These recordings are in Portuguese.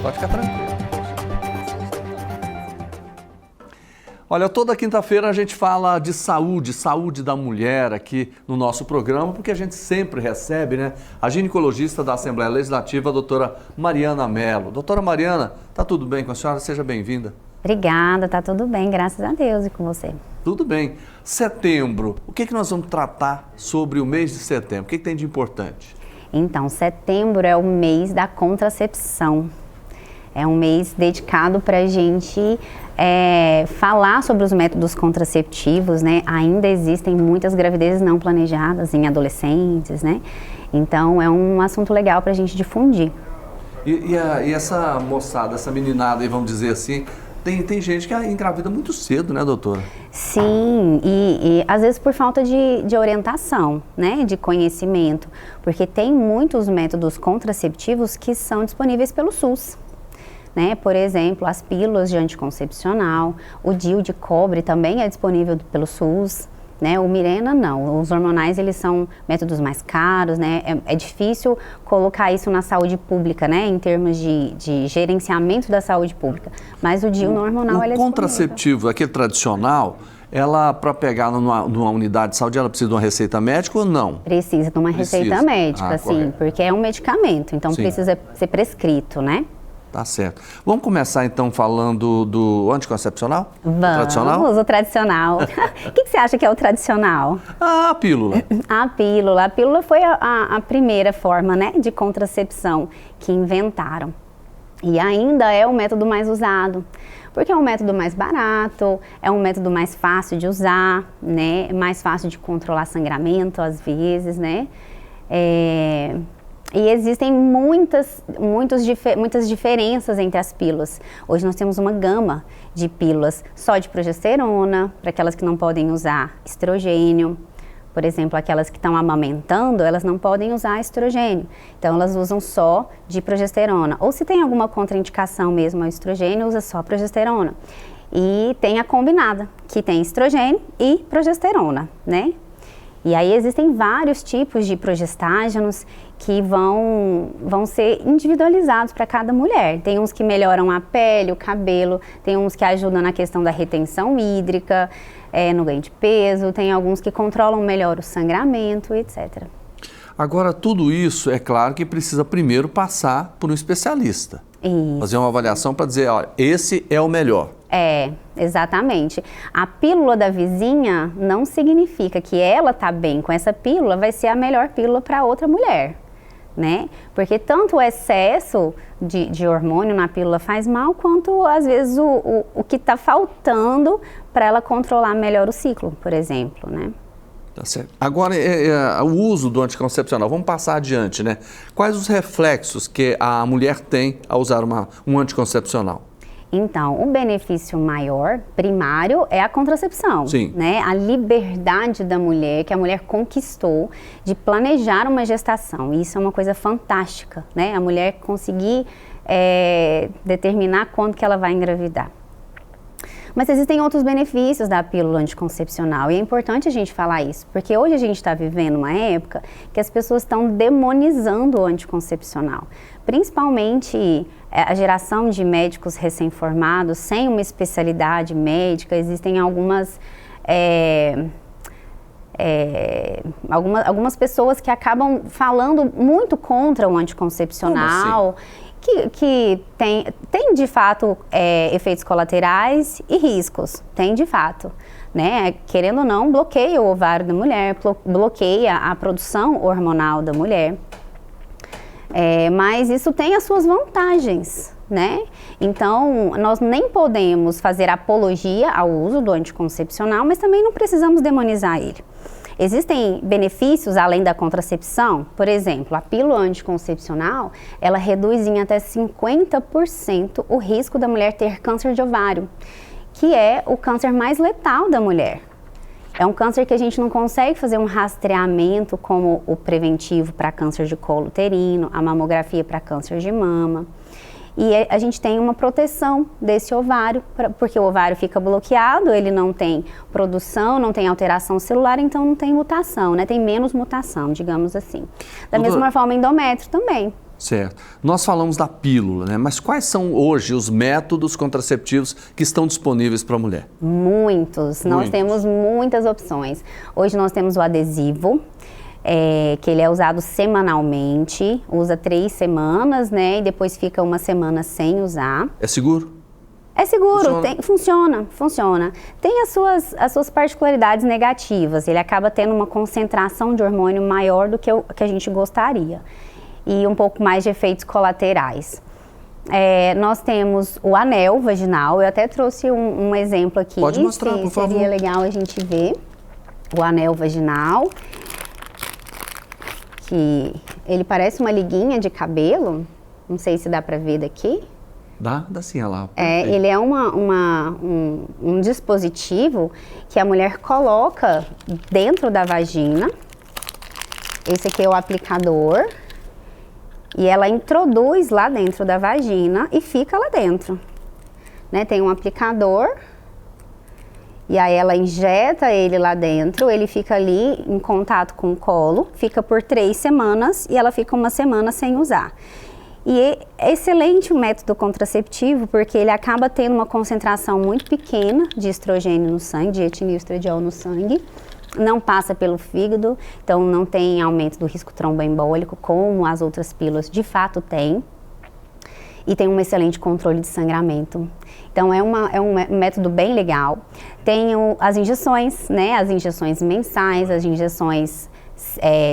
Pode ficar tranquilo. Olha, toda quinta-feira a gente fala de saúde da mulher aqui no nosso programa, porque a gente sempre recebe, né, a ginecologista da Assembleia Legislativa, a doutora Mariana Mello. Doutora Mariana, tá tudo bem com a senhora? Seja bem-vinda. Obrigada, tá tudo bem, graças a Deus, e com você? Tudo bem. Setembro, o que nós vamos tratar sobre o mês de setembro? O que tem de importante? Então, setembro é o mês da contracepção. É um mês dedicado para a gente falar sobre os métodos contraceptivos, né? Ainda existem muitas gravidezes não planejadas em adolescentes, né? Então, é um assunto legal para a gente difundir. E essa moçada, essa meninada aí, vamos dizer assim, tem gente que engravida muito cedo, né, doutora? Sim, e às vezes por falta de orientação, né, de conhecimento, porque tem muitos métodos contraceptivos que são disponíveis pelo SUS. Né? Por exemplo, as pílulas de anticoncepcional, o DIU de cobre também é disponível pelo SUS, né? O Mirena não, os hormonais eles são métodos mais caros, né? É difícil colocar isso na saúde pública, né? Em termos de gerenciamento da saúde pública, mas o DIU no hormonal ele é disponível. O contraceptivo, aquele tradicional, ela para pegar numa unidade de saúde, ela precisa de uma receita médica ou não? Precisa de uma receita médica, sim, porque é um medicamento, então precisa ser prescrito, né? Tá certo. Vamos começar então falando do anticoncepcional? Vamos, o tradicional. O que você acha que é o tradicional? A pílula. A pílula. A pílula foi a primeira forma, né, de contracepção que inventaram. E ainda é o método mais usado, porque é um método mais barato, é um método mais fácil de usar, né, mais fácil de controlar sangramento às vezes, né. E existem muitas diferenças entre as pílulas. Hoje nós temos uma gama de pílulas só de progesterona, para aquelas que não podem usar estrogênio. Por exemplo, aquelas que estão amamentando, elas não podem usar estrogênio. Então, elas usam só de progesterona. Ou se tem alguma contraindicação mesmo ao estrogênio, usa só progesterona. E tem a combinada, que tem estrogênio e progesterona, né? E aí existem vários tipos de progestágenos que vão ser individualizados para cada mulher. Tem uns que melhoram a pele, o cabelo, tem uns que ajudam na questão da retenção hídrica, no ganho de peso, tem alguns que controlam melhor o sangramento, etc. Agora, tudo isso, é claro que precisa primeiro passar por um especialista. Isso. Fazer uma avaliação para dizer, olha, esse é o melhor. Exatamente. A pílula da vizinha não significa que ela tá bem com essa pílula, vai ser a melhor pílula para outra mulher, né? Porque tanto o excesso de hormônio na pílula faz mal, quanto às vezes o que está faltando para ela controlar melhor o ciclo, por exemplo, né? Tá certo. Agora, o uso do anticoncepcional, vamos passar adiante, né? Quais os reflexos que a mulher tem ao usar um anticoncepcional? Então, o benefício maior, primário, é a contracepção, Sim. Né? A liberdade da mulher, que a mulher conquistou de planejar uma gestação. E isso é uma coisa fantástica, né? A mulher conseguir determinar quando que ela vai engravidar. Mas existem outros benefícios da pílula anticoncepcional e é importante a gente falar isso, porque hoje a gente está vivendo uma época que as pessoas estão demonizando o anticoncepcional. Principalmente a geração de médicos recém-formados, sem uma especialidade médica, existem algumas pessoas que acabam falando muito contra o anticoncepcional. Como assim? Que tem de fato efeitos colaterais e riscos, tem de fato, né? Querendo ou não, bloqueia o ovário da mulher, bloqueia a produção hormonal da mulher, mas isso tem as suas vantagens, né? Então, nós nem podemos fazer apologia ao uso do anticoncepcional, mas também não precisamos demonizar ele. Existem benefícios além da contracepção? Por exemplo, a pílula anticoncepcional, ela reduz em até 50% o risco da mulher ter câncer de ovário, que é o câncer mais letal da mulher. É um câncer que a gente não consegue fazer um rastreamento como o preventivo para câncer de colo uterino, a mamografia para câncer de mama. E a gente tem uma proteção desse ovário, porque o ovário fica bloqueado, ele não tem produção, não tem alteração celular, então não tem mutação, né? Tem menos mutação, digamos assim. Da mesma forma, endométrio também. Certo. Nós falamos da pílula, né? Mas quais são hoje os métodos contraceptivos que estão disponíveis para a mulher? Muitos. Nós temos muitas opções. Hoje nós temos o adesivo, que ele é usado semanalmente, usa 3 semanas, né? E depois fica uma semana sem usar. É seguro? É seguro, funciona. Tem as suas particularidades negativas. Ele acaba tendo uma concentração de hormônio maior do que que a gente gostaria. E um pouco mais de efeitos colaterais. Nós temos o anel vaginal. Eu até trouxe um exemplo aqui. Pode mostrar, por favor. Seria legal a gente ver o anel vaginal. Que ele parece uma liguinha de cabelo. Não sei se dá para ver daqui. Dá sim, olha lá. Ele é um dispositivo que a mulher coloca dentro da vagina. Esse aqui é o aplicador. E ela introduz lá dentro da vagina e fica lá dentro. Né? Tem um aplicador. E aí ela injeta ele lá dentro, ele fica ali em contato com o colo, fica por 3 semanas e ela fica uma semana sem usar. E é excelente o método contraceptivo, porque ele acaba tendo uma concentração muito pequena de estrogênio no sangue, de etilenoestradiol no sangue, não passa pelo fígado, então não tem aumento do risco tromboembólico, como as outras pílulas de fato têm, e tem um excelente controle de sangramento. Então é um método bem legal. Tem as injeções, né? As injeções mensais, as injeções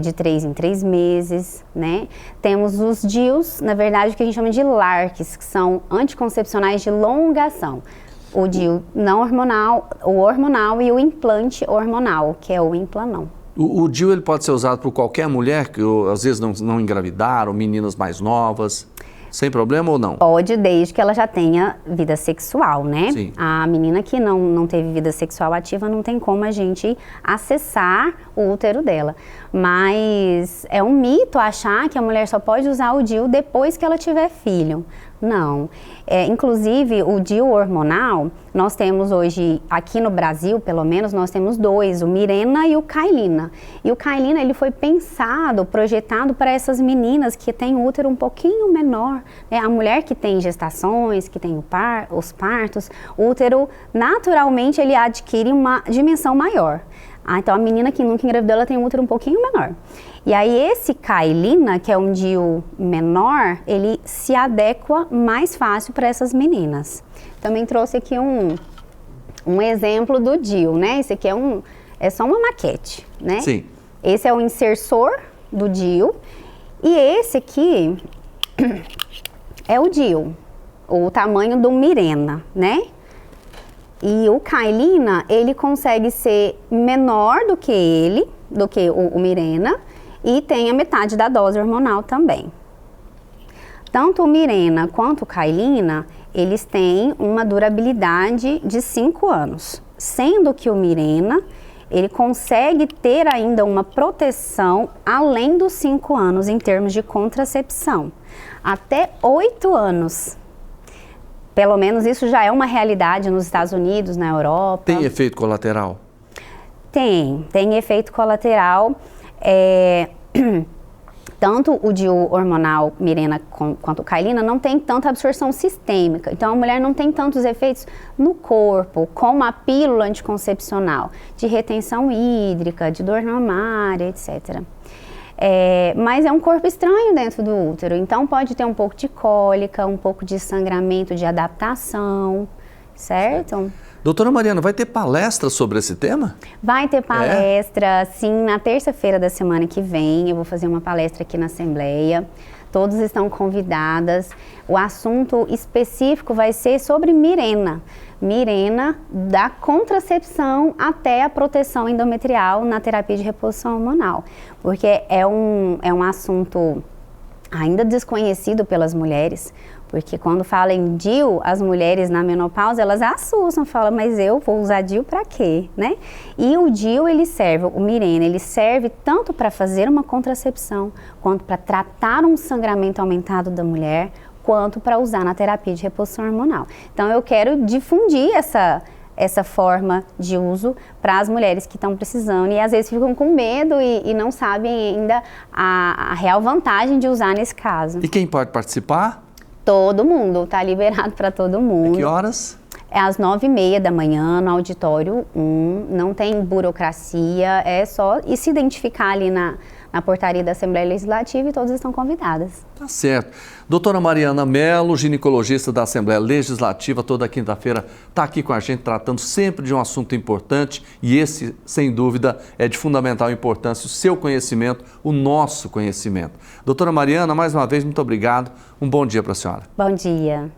de 3 em 3 meses, né? Temos os DIUs, na verdade, o que a gente chama de LARCs, que são anticoncepcionais de longa ação. O DIU não hormonal, o hormonal e o implante hormonal, que é o Implanon. O DIU ele pode ser usado por qualquer mulher que às vezes não engravidaram, meninas mais novas, sem problema ou não? Pode, desde que ela já tenha vida sexual, né? Sim. A menina que não teve vida sexual ativa, não tem como a gente acessar o útero dela. Mas é um mito achar que a mulher só pode usar o DIU depois que ela tiver filho. Não. Inclusive, o DIU hormonal, nós temos hoje, aqui no Brasil, pelo menos, nós temos 2, o Mirena e o Cailina. E o Cailina, ele foi pensado, projetado para essas meninas que têm o útero um pouquinho menor, né? A mulher que tem gestações, que tem os partos, o útero, naturalmente, ele adquire uma dimensão maior. Então, a menina que nunca engravidou, ela tem um útero um pouquinho menor. E aí, esse Cailina, que é um DIU menor, ele se adequa mais fácil para essas meninas. Também trouxe aqui um exemplo do DIU, né? Esse aqui é só uma maquete, né? Sim. Esse é o insersor do DIU. E esse aqui é o DIU, o tamanho do Mirena, né? E o Cailina, ele consegue ser menor do que o Mirena, e tem a metade da dose hormonal também. Tanto o Mirena quanto o Cailina, eles têm uma durabilidade de 5 anos, sendo que o Mirena, ele consegue ter ainda uma proteção além dos 5 anos em termos de contracepção, até 8 anos. Pelo menos isso já é uma realidade nos Estados Unidos, na Europa. Tem efeito colateral? Tem efeito colateral. Tanto o DIU hormonal Mirena quanto o Cailina não tem tanta absorção sistêmica. Então a mulher não tem tantos efeitos no corpo, como a pílula anticoncepcional, de retenção hídrica, de dor mamária, etc. Mas é um corpo estranho dentro do útero, então pode ter um pouco de cólica, um pouco de sangramento de adaptação, certo? Doutora Mariana, vai ter palestra sobre esse tema? Vai ter palestra, sim, na terça-feira da semana que vem. Eu vou fazer uma palestra aqui na Assembleia. Todas estão convidadas. O assunto específico vai ser sobre Mirena. Mirena, da contracepção até a proteção endometrial na terapia de reposição hormonal. Porque é um assunto ainda desconhecido pelas mulheres. Porque quando fala em DIU, as mulheres na menopausa, elas assustam, falam, mas eu vou usar DIU para quê, né? E o DIU, o Mirena, ele serve tanto para fazer uma contracepção, quanto para tratar um sangramento aumentado da mulher, quanto para usar na terapia de reposição hormonal. Então, eu quero difundir essa forma de uso para as mulheres que estão precisando e às vezes ficam com medo e não sabem ainda a real vantagem de usar nesse caso. E quem pode participar? Todo mundo, está liberado para todo mundo. Que horas? É às 9h30 da manhã, no auditório 1, não tem burocracia, é só ir se identificar ali na portaria da Assembleia Legislativa e todas estão convidadas. Tá certo. Doutora Mariana Mello, ginecologista da Assembleia Legislativa, toda quinta-feira está aqui com a gente tratando sempre de um assunto importante e esse, sem dúvida, é de fundamental importância, o seu conhecimento, o nosso conhecimento. Doutora Mariana, mais uma vez, muito obrigado. Um bom dia para a senhora. Bom dia.